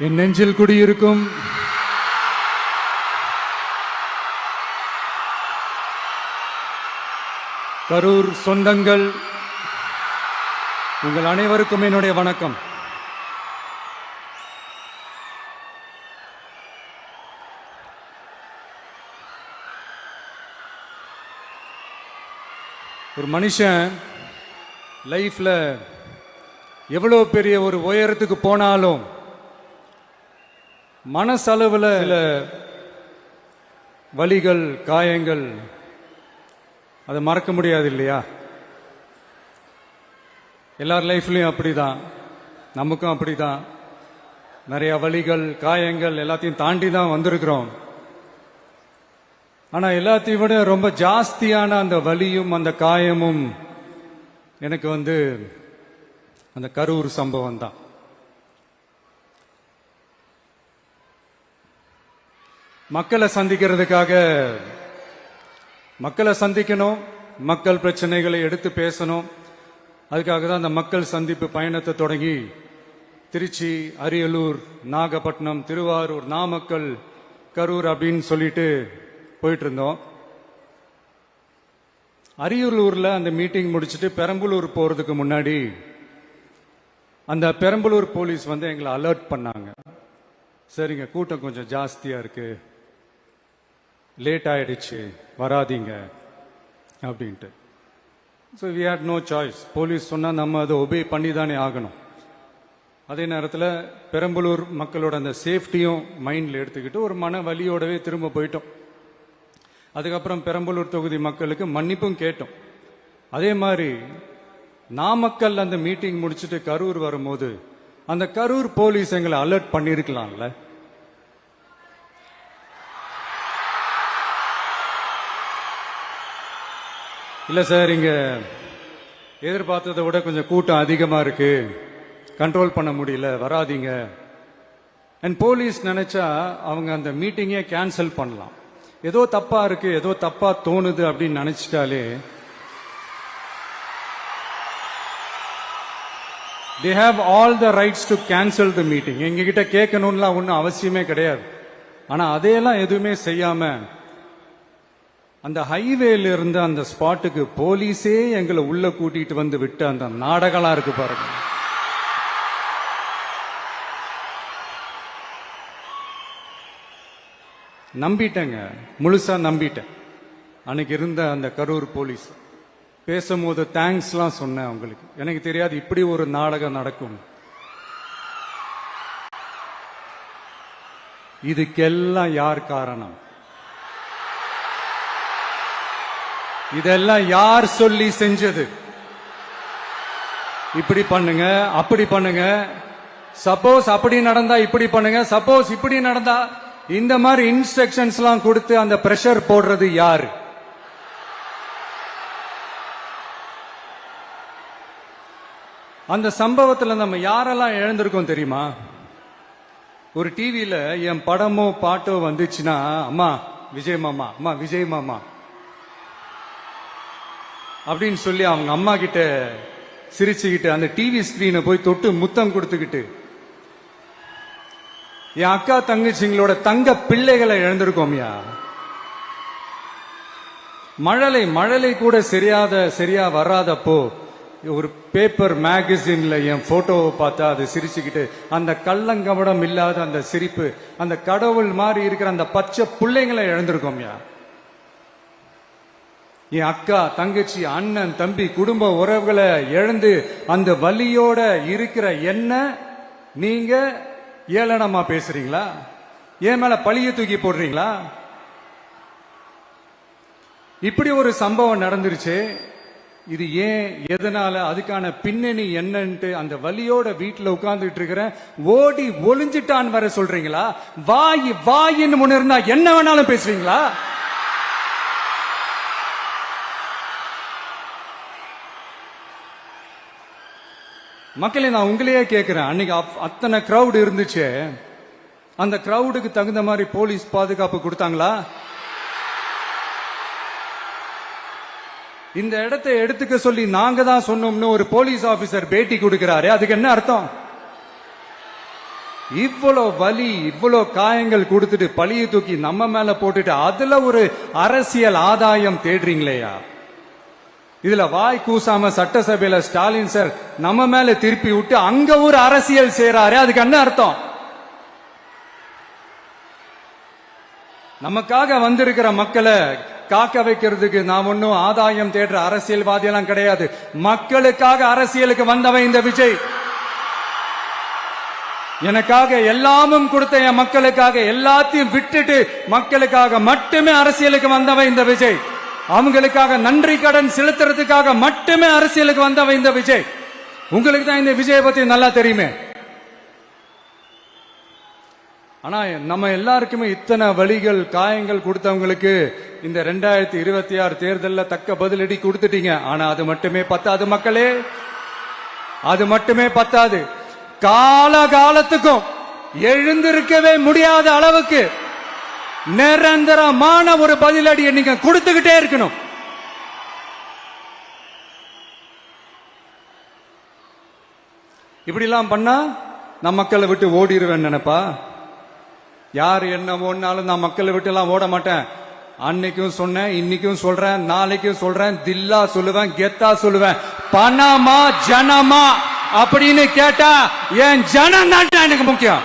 என் நெஞ்சில் குடியிருக்கும் கரூர் சொந்தங்கள், உங்கள் அனைவருக்கும் என்னுடைய வணக்கம். ஒரு மனுஷன் லைஃப்ல எவ்வளோ பெரிய ஒரு உயரத்துக்கு போனாலும் மனசளவில் சில வலிகள், காயங்கள் அதை மறக்க முடியாது இல்லையா? எல்லார் லைஃப்லையும் அப்படிதான், நமக்கும் அப்படிதான். நிறைய வலிகள், காயங்கள் எல்லாத்தையும் தாண்டி தான் வந்திருக்கிறோம். ஆனா எல்லாத்தையும் விட ரொம்ப ஜாஸ்தியான அந்த வலியும் அந்த காயமும் எனக்கு அந்த கரூர் சம்பவம் தான். மக்களை சந்திக்கணும், மக்கள் பிரச்சனைகளை எடுத்து பேசணும். அதுக்காக தான் அந்த மக்கள் சந்திப்பு பயணத்தை தொடங்கி திருச்சி, அரியலூர், நாகப்பட்டினம், திருவாரூர், நாமக்கல், கரூர் அப்படின்னு சொல்லிட்டு போயிட்டு இருந்தோம். அரியலூர்ல அந்த மீட்டிங் முடிச்சுட்டு பெரம்பலூர் போறதுக்கு முன்னாடி அந்த பெரம்பலூர் போலீஸ் எங்களை அலர்ட் பண்ணாங்க. சரிங்க, கூட்டம் கொஞ்சம் ஜாஸ்தியா இருக்கு, லேட் ஆயிடுச்சு, வராதீங்க அப்படின்ட்டு. So we had no choice. Police சொன்னால் நம்ம அதை ஒபே பண்ணி தானே ஆகணும். அதே நேரத்தில் பெரம்பலூர் மக்களோட அந்த சேஃப்டியும் மைண்டில் எடுத்துக்கிட்டு ஒரு மன வலியோடவே திரும்ப போயிட்டோம். அதுக்கப்புறம் பெரம்பலூர் தொகுதி மக்களுக்கு மன்னிப்பும் கேட்டோம். அதே மாதிரி நாமக்கல் அந்த மீட்டிங் முடிச்சுட்டு கரூர் வரும்போது அந்த கரூர் போலீஸ் எங்களை அலர்ட் பண்ணியிருக்கலாம்ல. இல்ல சார், இங்க எதிர்பார்த்ததை விட கொஞ்சம் கூட்டம் அதிகமா இருக்கு, கண்ட்ரோல் பண்ண முடியல, வராதீங்க. அண்ட் போலீஸ் நினைச்சா அவங்க அந்த மீட்டிங்கே கேன்சல் பண்ணலாம். ஏதோ தப்பா இருக்கு, ஏதோ தப்பா தோணுது அப்படின்னு நினைச்சிட்டாலே they have all the rights to cancel the meeting. எங்ககிட்ட கேட்கணும்லாம் ஒன்றும் அவசியமே கிடையாது. ஆனா அதையெல்லாம் எதுவுமே செய்யாம அந்த ஹைவேல இருந்து அந்த ஸ்பாட்டுக்கு போலீஸே எங்களை உள்ள கூட்டிட்டு வந்து விட்டு அந்த நாடகம்லாம் இருக்கு பாருங்க. நம்பிட்டேங்க, முழுசா நம்பிட்டேன். அன்னைக்கு இருந்த அந்த கரூர் போலீஸ் பேசும்போது தேங்க்ஸ்லாம் சொன்னேன் அவங்களுக்கு. எனக்கு தெரியாது இப்படி ஒரு நாடகம் நடக்கும். இதுக்கெல்லாம் யார் காரணம்? இதெல்லாம் யார் சொல்லி செஞ்சது? இப்படி பண்ணுங்க, அப்படி பண்ணுங்க, சப்போஸ் அப்படி நடந்தா இப்படி பண்ணுங்க, சப்போஸ் இப்படி நடந்தா இந்த மாதிரி இன்ஸ்ட்ரக்ஷன்ஸ் எல்லாம் கொடுத்து அந்த பிரஷர் போடுறது யாரு? அந்த சம்பவத்துல நம்ம யாரெல்லாம் இழந்திருக்கோம் தெரியுமா? ஒரு டிவியில என் படமோ பாட்டோ வந்துச்சுன்னா, அம்மா விஜய் மாமா, அம்மா விஜய் மாமா அப்படின்னு சொல்லி அவங்க அம்மா கிட்ட சிரிச்சுக்கிட்டு அந்த டிவி ஸ்கிரீனை போய் தொட்டு முத்தம் கொடுத்துக்கிட்டு என் அக்கா தங்கச்சிங்களோட தங்க பிள்ளைகளை இழந்திருக்கோம்யா. மழலை கூட சரியா வராதப்போ ஒரு பேப்பர் மேகசின்ல என் போட்டோவை பார்த்தா அது சிரிச்சுக்கிட்டு அந்த கள்ளங்கபடம் இல்லாத அந்த சிரிப்பு, அந்த கடவுள் மாதிரி இருக்கிற அந்த பச்சை பிள்ளைங்களை இழந்திருக்கோம்யா. என் அக்கா, தங்கச்சி, அண்ணன், தம்பி, குடும்ப உறவுகளை இழந்து அந்த வலியோட இருக்கிற என்ன நீங்க ஏளனமா பேசுறீங்களா? என் மேல பழிய தூக்கி போடுறீங்களா? இப்படி ஒரு சம்பவம் நடந்துருச்சு. இது ஏன், எதனால, அதுக்கான பின்னணி என்னன்ட்டு அந்த வலியோட வீட்டுல உட்கார்ந்துட்டு இருக்கிற ஓடி ஒளிஞ்சிட்டான் வர சொல்றீங்களா? வாயின்னு முன்ன இருந்தா என்ன வேணாலும் பேசுவீங்களா? மக்களே, நான் உங்களையே கேட்கிறேன். அன்னைக்கு அத்தனை கிரௌட் இருந்துச்சு, அந்த கிரௌடுக்கு தகுந்த மாதிரி போலீஸ் பாதுகாப்பு கொடுத்தாங்களா? இந்த இடத்தை எடுத்துக்க சொல்லி நாங்க தான் சொன்னோம்னு ஒரு போலீஸ் ஆபீசர் பேட்டி கொடுக்கிறாரு. அதுக்கு என்ன அர்த்தம்? இவ்வளோ வலி, இவ்வளோ காயங்கள் கொடுத்துட்டு பழிய தூக்கி நம்ம மேல போட்டுட்டு அதுல ஒரு அரசியல் ஆதாயம் தேடுறீங்களேயா? இதுல வாய் கூசாம சட்டசபையில ஸ்டாலின் சார் நம்ம மேல திருப்பி விட்டு அங்க ஒரு அரசியல் செய்றாரு. அதுக்கு என்ன அர்த்தம்? நமக்காக வந்திருக்கிற மக்களை காக்க வைக்கிறதுக்கு நான் ஒன்னும் ஆதாயம் தேடுற அரசியல்வாதி எல்லாம் கிடையாது. மக்களுக்காக அரசியலுக்கு வந்தவன் இந்த விஜய். எனக்காக எல்லாமும் கொடுத்த என் மக்களுக்காக எல்லாத்தையும் விட்டுட்டு மக்களுக்காக மட்டுமே அரசியலுக்கு வந்தவன் இந்த விஜய். அவங்களுக்காக நன்றி கடன் செலுத்துறதுக்காக மட்டுமே அரசியலுக்கு வந்தவன் இந்த விஜய். உங்களுக்கு தான் இந்த விஜயை பத்தி நல்லா தெரியுமே. ஆனா நம்ம எல்லாருக்குமே இத்தனை வலிகள் காயங்கள் கொடுத்தவங்களுக்கு இந்த 2026 தேர்தலில் தக்க பதிலடி கொடுத்துட்டீங்க. ஆனா அது மட்டுமே பத்தாது மக்களே, அது மட்டுமே பத்தாது. காலகாலத்துக்கும் எழுந்திருக்கவே முடியாத அளவுக்கு நிரந்தரமான ஒரு பதிலடியை நீங்க கொடுத்துக்கிட்டே இருக்கணும். இப்படி எல்லாம் பண்ணா நான் மக்களை விட்டு ஓடிடுவேன் நினைப்பா? யார் என்ன ஓடினாலும் நான் மக்களை விட்டு எல்லாம் ஓட மாட்டேன். அன்னைக்கும் சொன்னேன், இன்னைக்கும் சொல்றேன், நாளைக்கும் சொல்றேன், தில்லா சொல்லுவேன், கெத்தா சொல்லுவேன். பணமா ஜனமா அப்படின்னு கேட்டா என் ஜனம் தான் எனக்கு முக்கியம்.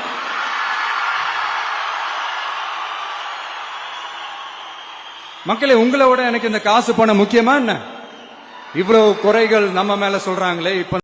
மக்களே, உங்களை விட எனக்கு இந்த காசு பணம் முக்கியமா என்ன? இவ்வளவு குறைகள் நம்ம மேல சொல்றாங்களே. இப்ப